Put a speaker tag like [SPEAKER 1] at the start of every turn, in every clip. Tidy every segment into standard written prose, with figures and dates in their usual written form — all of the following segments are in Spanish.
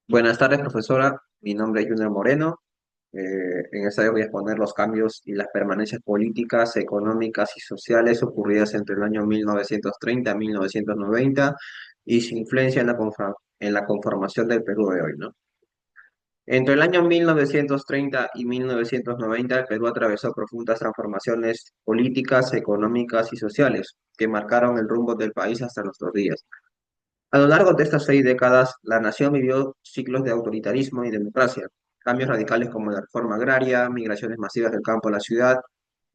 [SPEAKER 1] Buenas tardes, profesora. Mi nombre es Junior Moreno. En esta vez voy a exponer los cambios y las permanencias políticas, económicas y sociales ocurridas entre el año 1930 a 1990 y su influencia en en la conformación del Perú de hoy, ¿no? Entre el año 1930 y 1990, el Perú atravesó profundas transformaciones políticas, económicas y sociales que marcaron el rumbo del país hasta nuestros días. A lo largo de estas 6 décadas, la nación vivió ciclos de autoritarismo y democracia, cambios radicales como la reforma agraria, migraciones masivas del campo a la ciudad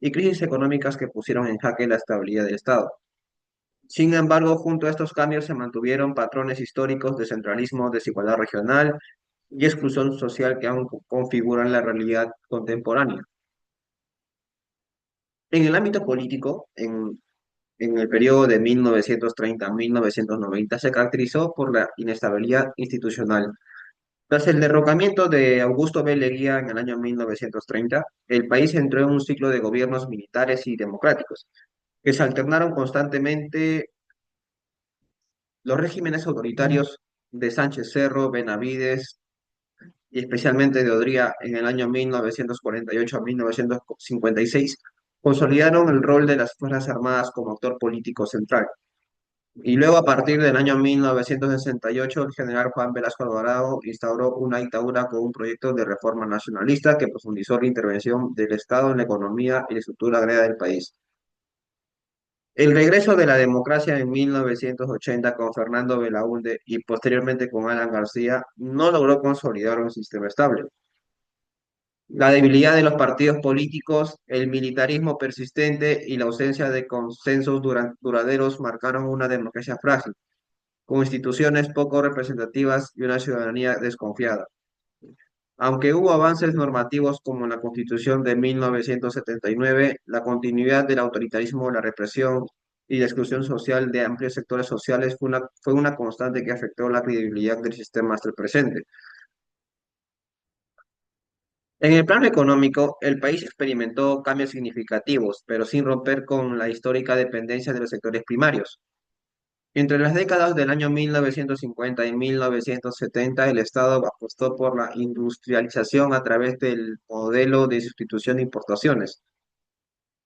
[SPEAKER 1] y crisis económicas que pusieron en jaque la estabilidad del Estado. Sin embargo, junto a estos cambios se mantuvieron patrones históricos de centralismo, desigualdad regional y exclusión social que aún configuran la realidad contemporánea. En el ámbito político, en el periodo de 1930 a 1990 se caracterizó por la inestabilidad institucional. Tras el derrocamiento de Augusto B. Leguía en el año 1930, el país entró en un ciclo de gobiernos militares y democráticos, que se alternaron constantemente los regímenes autoritarios de Sánchez Cerro, Benavides y especialmente de Odría en el año 1948 a 1956, consolidaron el rol de las Fuerzas Armadas como actor político central. Y luego, a partir del año 1968, el general Juan Velasco Alvarado instauró una dictadura con un proyecto de reforma nacionalista que profundizó la intervención del Estado en la economía y la estructura agraria del país. El regreso de la democracia en 1980 con Fernando Belaúnde y posteriormente con Alan García no logró consolidar un sistema estable. La debilidad de los partidos políticos, el militarismo persistente y la ausencia de consensos duraderos marcaron una democracia frágil, con instituciones poco representativas y una ciudadanía desconfiada. Aunque hubo avances normativos como la Constitución de 1979, la continuidad del autoritarismo, la represión y la exclusión social de amplios sectores sociales fue una constante que afectó la credibilidad del sistema hasta el presente. En el plano económico, el país experimentó cambios significativos, pero sin romper con la histórica dependencia de los sectores primarios. Entre las décadas del año 1950 y 1970, el Estado apostó por la industrialización a través del modelo de sustitución de importaciones.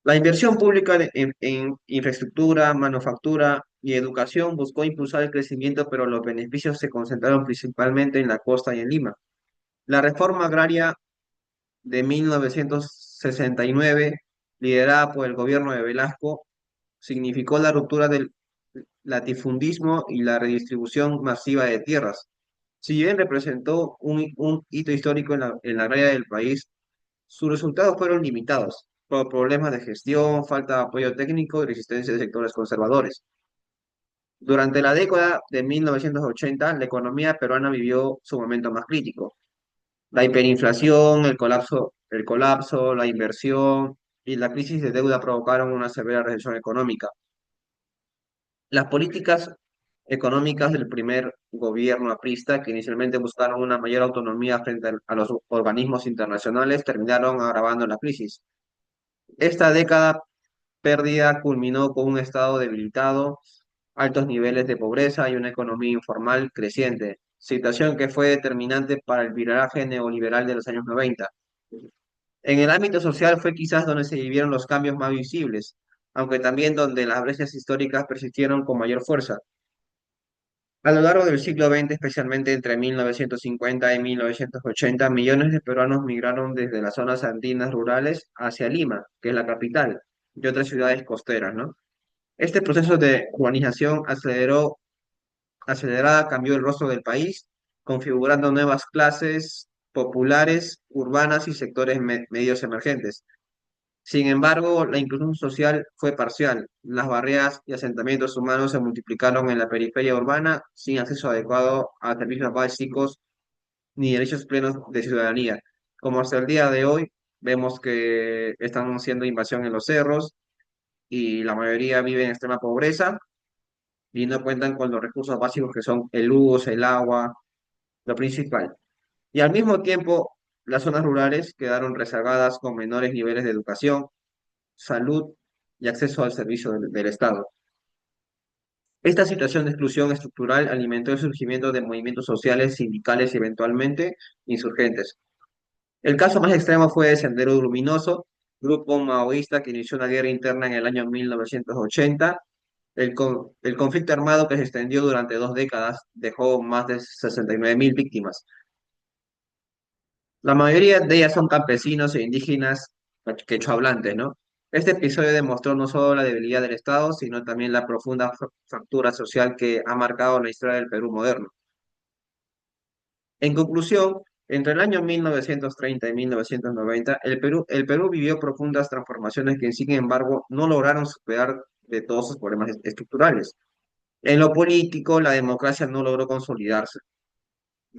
[SPEAKER 1] La inversión pública en infraestructura, manufactura y educación buscó impulsar el crecimiento, pero los beneficios se concentraron principalmente en la costa y en Lima. La reforma agraria de 1969, liderada por el gobierno de Velasco, significó la ruptura del latifundismo y la redistribución masiva de tierras. Si bien representó un hito histórico en la agraria del país, sus resultados fueron limitados por problemas de gestión, falta de apoyo técnico y resistencia de sectores conservadores. Durante la década de 1980, la economía peruana vivió su momento más crítico. La hiperinflación, la inversión y la crisis de deuda provocaron una severa recesión económica. Las políticas económicas del primer gobierno aprista, que inicialmente buscaron una mayor autonomía frente a los organismos internacionales, terminaron agravando la crisis. Esta década pérdida culminó con un Estado debilitado, altos niveles de pobreza y una economía informal creciente, situación que fue determinante para el viraje neoliberal de los años 90. En el ámbito social fue quizás donde se vivieron los cambios más visibles, aunque también donde las brechas históricas persistieron con mayor fuerza. A lo largo del siglo XX, especialmente entre 1950 y 1980, millones de peruanos migraron desde las zonas andinas rurales hacia Lima, que es la capital, y otras ciudades costeras, ¿no? Este proceso de urbanización acelerada cambió el rostro del país, configurando nuevas clases populares, urbanas y sectores medios emergentes. Sin embargo, la inclusión social fue parcial. Las barreras y asentamientos humanos se multiplicaron en la periferia urbana sin acceso adecuado a servicios básicos ni derechos plenos de ciudadanía. Como hasta el día de hoy, vemos que están haciendo invasión en los cerros y la mayoría vive en extrema pobreza y no cuentan con los recursos básicos que son el luz, el agua, lo principal. Y al mismo tiempo, las zonas rurales quedaron rezagadas con menores niveles de educación, salud y acceso al servicio del Estado. Esta situación de exclusión estructural alimentó el surgimiento de movimientos sociales, sindicales y eventualmente insurgentes. El caso más extremo fue el Sendero Luminoso, grupo maoísta que inició una guerra interna en el año 1980. El conflicto armado que se extendió durante 2 décadas dejó más de 69.000 víctimas. La mayoría de ellas son campesinos e indígenas quechohablantes, ¿no? Este episodio demostró no solo la debilidad del Estado, sino también la profunda fractura social que ha marcado la historia del Perú moderno. En conclusión, entre el año 1930 y 1990, el Perú vivió profundas transformaciones que, sin embargo, no lograron superar de todos sus problemas estructurales. En lo político, la democracia no logró consolidarse.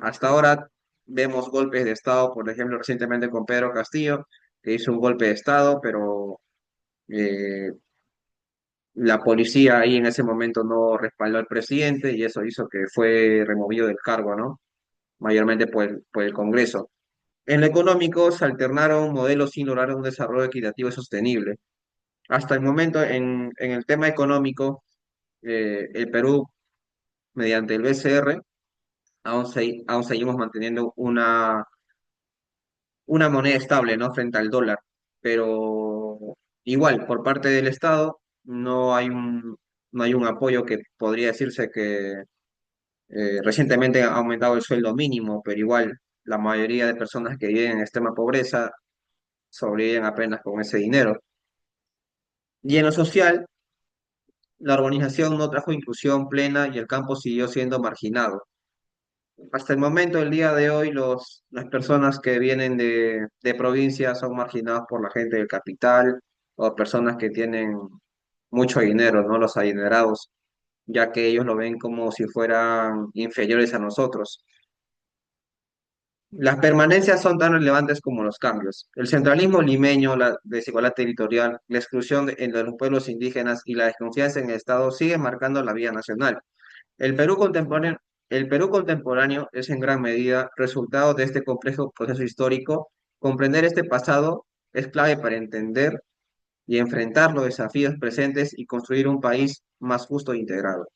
[SPEAKER 1] Hasta ahora vemos golpes de Estado, por ejemplo, recientemente con Pedro Castillo, que hizo un golpe de Estado, pero eh, la policía ahí en ese momento no respaldó al presidente y eso hizo que fue removido del cargo, ¿no? Mayormente por el Congreso. En lo económico, se alternaron modelos sin lograr un desarrollo equitativo y sostenible. Hasta el momento, en el tema económico, el Perú, mediante el BCR, aún seguimos manteniendo una moneda estable, ¿no? Frente al dólar. Pero igual, por parte del Estado, no hay un apoyo que podría decirse que recientemente ha aumentado el sueldo mínimo, pero igual la mayoría de personas que viven en extrema pobreza sobreviven apenas con ese dinero. Y en lo social, la urbanización no trajo inclusión plena y el campo siguió siendo marginado. Hasta el momento, el día de hoy, las personas que vienen de provincia son marginadas por la gente del capital o personas que tienen mucho dinero, ¿no? Los adinerados, ya que ellos lo ven como si fueran inferiores a nosotros. Las permanencias son tan relevantes como los cambios. El centralismo limeño, la desigualdad territorial, la exclusión entre los pueblos indígenas y la desconfianza en el Estado siguen marcando la vida nacional. El Perú contemporáneo, el Perú contemporáneo es en gran medida resultado de este complejo proceso histórico. Comprender este pasado es clave para entender y enfrentar los desafíos presentes y construir un país más justo e integrado.